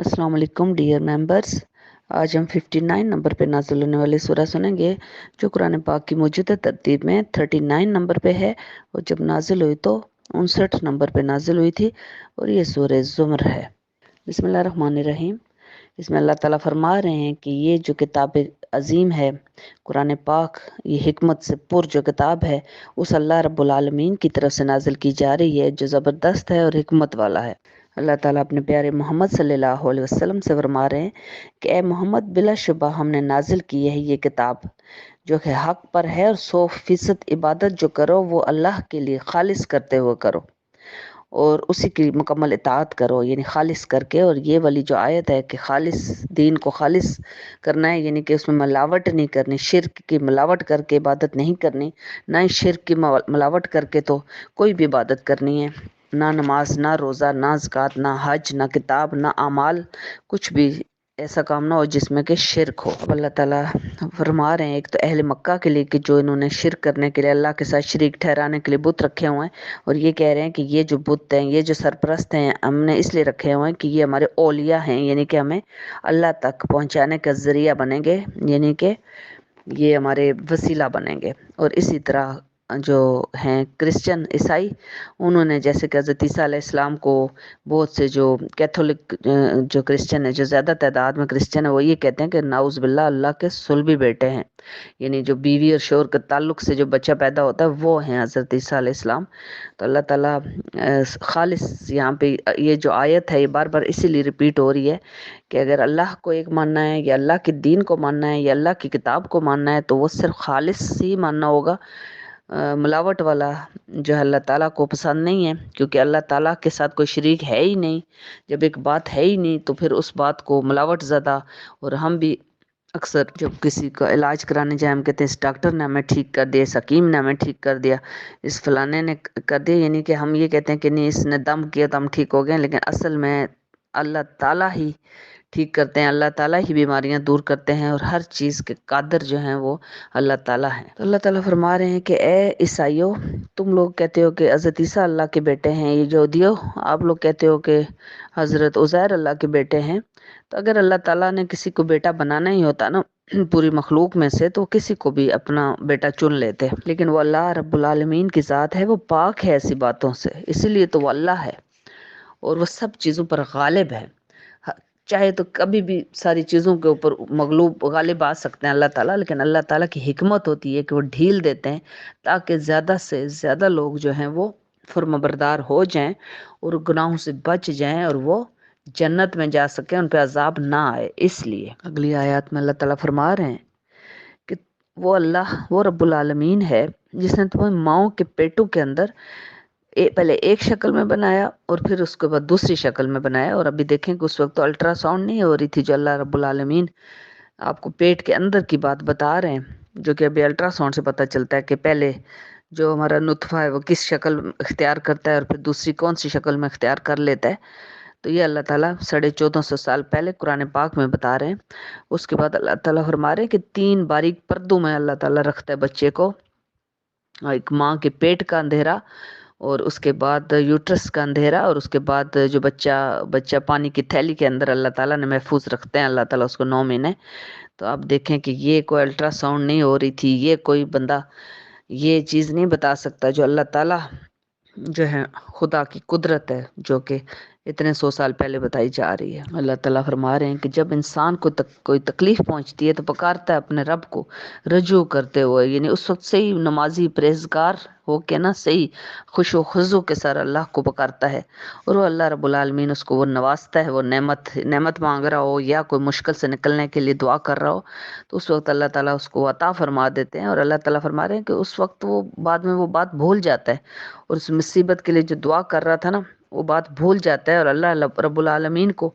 अस्सलाम वालेकुम dear members. आज हम 59 नंबर पे नाजिल होने वाली सूरह सुनेंगे जो कुरान पाक की मौजूदा तरतीब में 39 नंबर पे है और जब नाजिल हुई तो 59 नंबर पे नाजिल हुई थी और ये सूरह ज़ुमर है। बिस्मिल्लाहिर्रहमानिर्रहीम। इसमें अल्लाह ताला फरमा रहे हैं कि ये जो किताब अजीम है कुरान पाक, ये हिकमत से पुर जो किताब है उस अल्लाह रब्बुल आलमीन की तरफ से नाजिल की जा रही है जो ज़बरदस्त है और हिकमत वाला है। अल्लाह ताला अपने प्यारे मोहम्मद सल्लल्लाहु अलैहि वसल्लम से फरमा रहे हैं कि ए मोहम्मद, बिलाशुबा हमने नाजिल की है ये किताब जो कि हक पर है और 100% इबादत जो करो वो अल्लाह के लिए खालिस करते हुए करो और उसी की मुकम्मल इताअत करो, यानी खालिस करके। और ये वाली जो आयत है कि खालिस दीन को खालिस करना है, यानी कि उसमें मिलावट नहीं करनी, शिर्क की मिलावट करके इबादत नहीं करनी, ना ही शिर्क की मिलावट करके तो कोई भी इबादत करनी है, ना नमाज, ना रोज़ा, ना ज़कात, ना हज, ना किताब, ना अमाल, कुछ भी ऐसा काम ना हो जिसमें कि शिरक हो। अब अल्लाह ताला फरमा रहे हैं एक तो अहले मक्का के लिए कि जो इन्होंने शिरक करने के लिए अल्लाह के साथ शरीक ठहराने के लिए बुत रखे हुए हैं, और ये कह रहे हैं कि ये जो बुत हैं, ये जो सरपरस्त हैं, हमने इसलिए रखे हुए हैं कि ये हमारे औलिया हैं, यानी कि हमें अल्लाह तक पहुंचाने का ज़रिया बनेंगे, यानी कि ये हमारे वसीला बनेंगे। और इसी तरह जो हैं क्रिश्चियन ईसाई, उन्होंने जैसे कि हज़रत ईसा अलैहिस्सलाम को बहुत से जो कैथोलिक जो क्रिश्चियन है, जो ज़्यादा तादाद में क्रिश्चियन है, वो ये कहते हैं कि नाउज़ बिल्ला अल्लाह के सुलभी बेटे हैं, यानी जो बीवी और शोहर के ताल्लुक से जो बच्चा पैदा होता है वो हैं हज़रत ईसा अलैहिस्सलाम। तो अल्लाह ताला खालिस यहाँ पे ये जो आयत है ये बार बार इसीलिए रिपीट हो रही है कि अगर अल्लाह को एक मानना है या अल्लाह के दीन को मानना है या अल्लाह की किताब को मानना है तो वो सिर्फ खालिस ही मानना होगा। मिलावट वाला जो है अल्लाह ताला को पसंद नहीं है, क्योंकि अल्लाह ताला के साथ कोई शरीक है ही नहीं। जब एक बात है ही नहीं तो फिर उस बात को मिलावट ज़्यादा। और हम भी अक्सर जब किसी का इलाज कराने जाए हम कहते हैं इस डॉक्टर ने हमें ठीक कर दिया, इस हकीम ने हमें ठीक कर दिया, इस फलाने ने कर दिया, यानी कि हम ये कहते हैं कि नहीं इसने दम किया तो हम ठीक हो गए, लेकिन असल में अल्लाह ताला ही ठीक करते हैं, अल्लाह ताला ही बीमारियां दूर करते हैं और हर चीज़ के कादर जो हैं वो अल्लाह ताला हैं। तो अल्लाह ताला फरमा रहे हैं कि ए ईसाइयों, तुम लोग कहते हो कि हज़रत ईसा अल्लाह के बेटे हैं, ये यहूदियों आप लोग कहते हो कि हज़रत उज़ैर अल्लाह के बेटे हैं। तो अगर अल्लाह ताला ने किसी को बेटा बनाना ही होता ना पूरी मखलूक में से, तो किसी को भी अपना बेटा चुन लेते, लेकिन वो अल्लाह रब्बुल आलमीन की ज़ात है, वो पाक है ऐसी बातों से, इसीलिए तो वो अल्लाह है और वो सब चीज़ों पर गालिब है। चाहे तो कभी भी सारी चीज़ों के ऊपर मगलूब गालिब आ सकते हैं अल्लाह ताला, लेकिन अल्लाह ताला की हिकमत होती है कि वो ढील देते हैं ताकि ज़्यादा से ज़्यादा लोग जो हैं वो फर्माबरदार हो जाएं और गुनाहों से बच जाएं और वो जन्नत में जा सकें, उन पे अजाब ना आए। इसलिए अगली आयत में अल्लाह ताला फरमा रहे हैं कि वो अल्लाह, वो रब्बुल आलमीन है जिसने तुम्हें माओ के पेटों के अंदर पहले एक शक्ल में बनाया और फिर उसके बाद दूसरी शक्ल में बनाया। और अभी देखें कि उस वक्त तो अल्ट्रासाउंड नहीं हो रही थी, जो अल्लाह रब्बुल आलमीन आपको पेट के अंदर की बात बता रहे हैं, जो कि अभी अल्ट्रासाउंड से पता चलता है कि पहले जो हमारा नुत्फा है वो किस शक्ल में इख्तियार करता है और फिर दूसरी कौन सी शक्ल में इख्तियार कर लेता है। तो ये अल्लाह ताला 1450 साल पहले कुरान पाक में बता रहे हैं। उसके बाद अल्लाह ताला फरमा रहे हैं कि 3 बारीक पर्दों में अल्लाह ताला रखता है बच्चे को, एक माँ के पेट का अंधेरा और उसके बाद यूट्रस का अंधेरा और उसके बाद जो बच्चा बच्चा पानी की थैली के अंदर अल्लाह ताला ने महफूज रखते हैं अल्लाह ताला उसको 9 महीने। तो आप देखें कि ये कोई अल्ट्रासाउंड नहीं हो रही थी, ये कोई बंदा ये चीज़ नहीं बता सकता जो अल्लाह ताला जो है खुदा की कुदरत है, जो कि इतने 100 साल पहले बताई जा रही है। अल्लाह ताला फरमा रहे हैं कि जब इंसान को कोई तकलीफ पहुंचती है तो पुकारता है अपने रब को रजू करते हुए, यानी उस वक्त सही नमाजी परहेजगार हो के ना सही खुशो खुजू के साथ अल्लाह को पुकारता है और वो अल्लाह रब्बुल आलमीन उसको वो नवाजता है। वो नेमत मांग रहा हो या कोई मुश्किल से निकलने के लिए दुआ कर रहा हो तो उस वक्त अल्लाह ताला उसको अता फरमा देते हैं। और अल्लाह ताला फरमा रहे हैं कि उस वक्त वो बाद में वो बात भूल जाता है और उस मुसीबत के लिए जो दुआ कर रहा था ना वो बात भूल जाता है और अल्लाह रब्बुल आलमीन को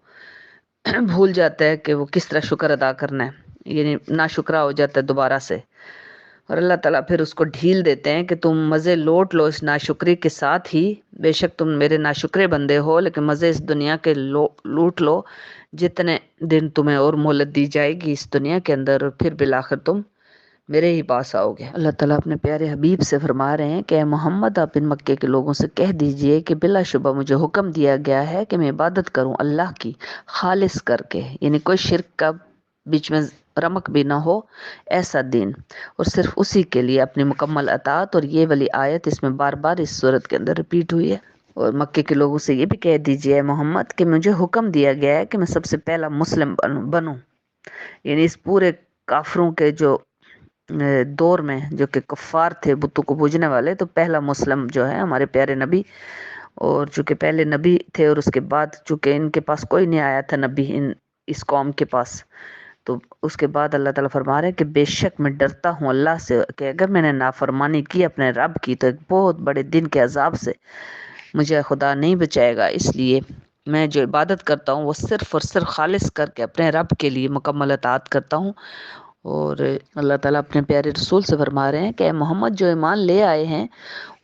भूल जाता है कि वो किस तरह शुक्र अदा करना है, यानी नाशुक्रा हो जाता है दोबारा से। और अल्लाह ताला फिर उसको ढील देते हैं कि तुम मज़े लौट लो इस नाशुक्री के साथ ही, बेशक तुम मेरे नाशुक्रे बंदे हो लेकिन मज़े इस दुनिया के लूट लो जितने दिन तुम्हें और मोहलत दी जाएगी इस दुनिया के अंदर, और फिर बिलाखिर तुम میرے ہی پاس آؤ گے۔ اللہ تعالیٰ اپنے پیارے حبیب سے فرما رہے ہیں کہ اے محمد آپ ان مکے کے لوگوں سے کہہ دیجئے کہ بلا شبہ مجھے حکم دیا گیا ہے کہ میں عبادت کروں اللہ کی خالص کر کے، یعنی کوئی شرک کا بیچ میں رمق بھی نہ ہو، ایسا دین، اور صرف اسی کے لیے اپنی مکمل اطاعت۔ اور یہ والی آیت اس میں بار بار اس صورت کے اندر ریپیٹ ہوئی ہے۔ اور مکے کے لوگوں سے یہ بھی کہہ دیجئے اے محمد کہ مجھے حکم دیا گیا ہے کہ میں سب سے پہلا مسلم بنوں، یعنی اس پورے کافروں کے جو دور میں جو کہ کفار تھے بتوں کو پوجنے والے، تو پہلا مسلم جو ہے ہمارے پیارے نبی، اور چونکہ پہلے نبی تھے اور اس کے بعد چونکہ ان کے پاس کوئی نہیں آیا تھا نبی اس قوم کے پاس، تو اس کے بعد اللہ تعالیٰ فرما رہے ہیں کہ بے شک میں ڈرتا ہوں اللہ سے کہ اگر میں نے نافرمانی کی اپنے رب کی تو ایک بہت بڑے دن کے عذاب سے مجھے خدا نہیں بچائے گا، اس لیے میں جو عبادت کرتا ہوں وہ صرف اور صرف خالص کر کے اپنے رب کے لیے مکمل اطاعت کرتا ہوں۔ اور اللہ تعالیٰ اپنے پیارے رسول سے فرما رہے ہیں کہ اے محمد جو ایمان لے آئے ہیں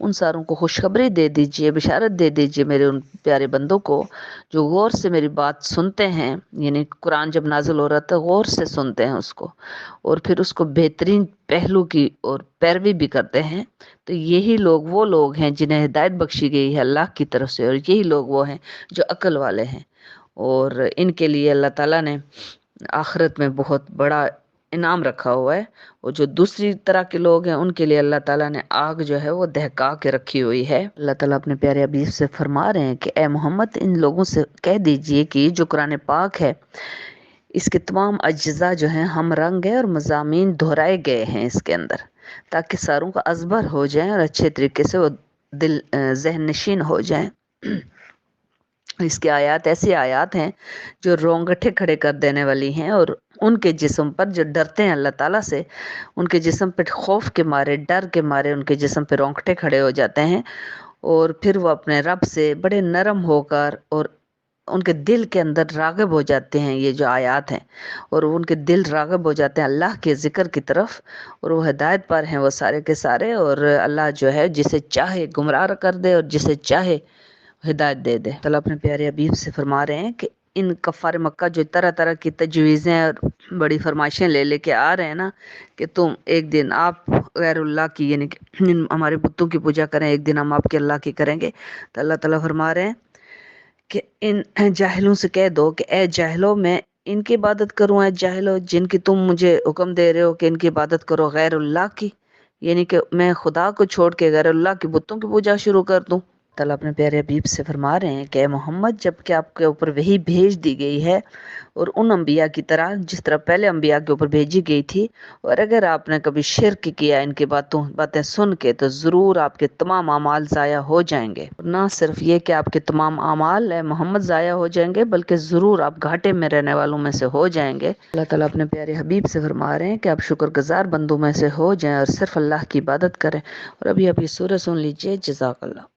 ان ساروں کو خوشخبری دے دیجئے، بشارت دے دیجئے میرے ان پیارے بندوں کو جو غور سے میری بات سنتے ہیں، یعنی قرآن جب نازل ہو رہا تھا غور سے سنتے ہیں اس کو، اور پھر اس کو بہترین پہلو کی اور پیروی بھی کرتے ہیں، تو یہی لوگ وہ لوگ ہیں جنہیں ہدایت بخشی گئی ہے اللہ کی طرف سے، اور یہی لوگ وہ ہیں جو عقل والے ہیں، اور ان کے لیے اللہ تعالیٰ نے آخرت میں بہت بڑا انعام رکھا ہوا ہے۔ اور جو دوسری طرح کے لوگ ہیں ان کے لیے اللہ تعالیٰ نے آگ جو ہے وہ دہکا کے رکھی ہوئی ہے۔ اللہ تعالیٰ اپنے پیارے حبیب سے فرما رہے ہیں کہ اے محمد ان لوگوں سے کہہ دیجئے کہ جو قرآن پاک ہے اس کے تمام اجزاء جو ہیں ہم رنگ ہے اور مضامین دہرائے گئے ہیں اس کے اندر، تاکہ ساروں کا ازبر ہو جائیں اور اچھے طریقے سے وہ دل ذہن نشین ہو جائیں۔ اس کی آیات ایسی آیات ہیں جو رونگٹے کھڑے کر دینے والی ہیں، اور ان کے جسم پر جو ڈرتے ہیں اللہ تعالیٰ سے، ان کے جسم پہ خوف کے مارے، ڈر کے مارے ان کے جسم پہ رونگٹے کھڑے ہو جاتے ہیں، اور پھر وہ اپنے رب سے بڑے نرم ہو کر اور ان کے دل کے اندر راغب ہو جاتے ہیں۔ یہ جو آیات ہیں اور ان کے دل راغب ہو جاتے ہیں اللہ کے ذکر کی طرف، اور وہ ہدایت پر ہیں وہ سارے کے سارے، اور اللہ جو ہے جسے چاہے گمراہ کر دے اور جسے چاہے ہدایت دے دے۔ اللہ اپنے پیارے حبیب سے فرما رہے ہیں کہ ان کفار مکہ جو طرح طرح کی تجویزیں اور بڑی فرمائشیں لے لے کے آ رہے ہیں نا کہ تم ایک دن آپ غیر اللہ کی یعنی کہ ہمارے بتوں کی پوجا کریں، ایک دن ہم آپ کے اللہ کی کریں گے، تو اللہ تعالیٰ فرما رہے ہیں کہ ان جاہلوں سے کہہ دو کہ اے جاہلو میں ان کی عبادت کروں، اے جاہلو جن کی تم مجھے حکم دے رہے ہو کہ ان کی عبادت کرو غیر اللہ کی، یعنی کہ میں خدا کو چھوڑ کے غیر اللہ کی بتوں کی پوجا شروع کر دوں۔ تعالیٰ اپنے پیارے حبیب سے فرما رہے ہیں کہ اے محمد جب کہ آپ کے اوپر وحی بھیج دی گئی ہے اور ان انبیاء کی طرح جس طرح پہلے انبیاء کے اوپر بھیجی گئی تھی، اور اگر آپ نے کبھی شرک کیا ان کی باتیں سن کے تو ضرور آپ کے تمام اعمال ضائع ہو جائیں گے۔ نہ صرف یہ کہ آپ کے تمام اعمال اے محمد ضائع ہو جائیں گے بلکہ ضرور آپ گھاٹے میں رہنے والوں میں سے ہو جائیں گے۔ اللہ تعالیٰ اپنے پیارے حبیب سے فرما رہے ہیں کہ آپ شکر گزار بندوں میں سے ہو جائیں اور صرف اللہ کی عبادت کریں۔ اور ابھی سورہ سن لیجئے۔ جزاک اللہ۔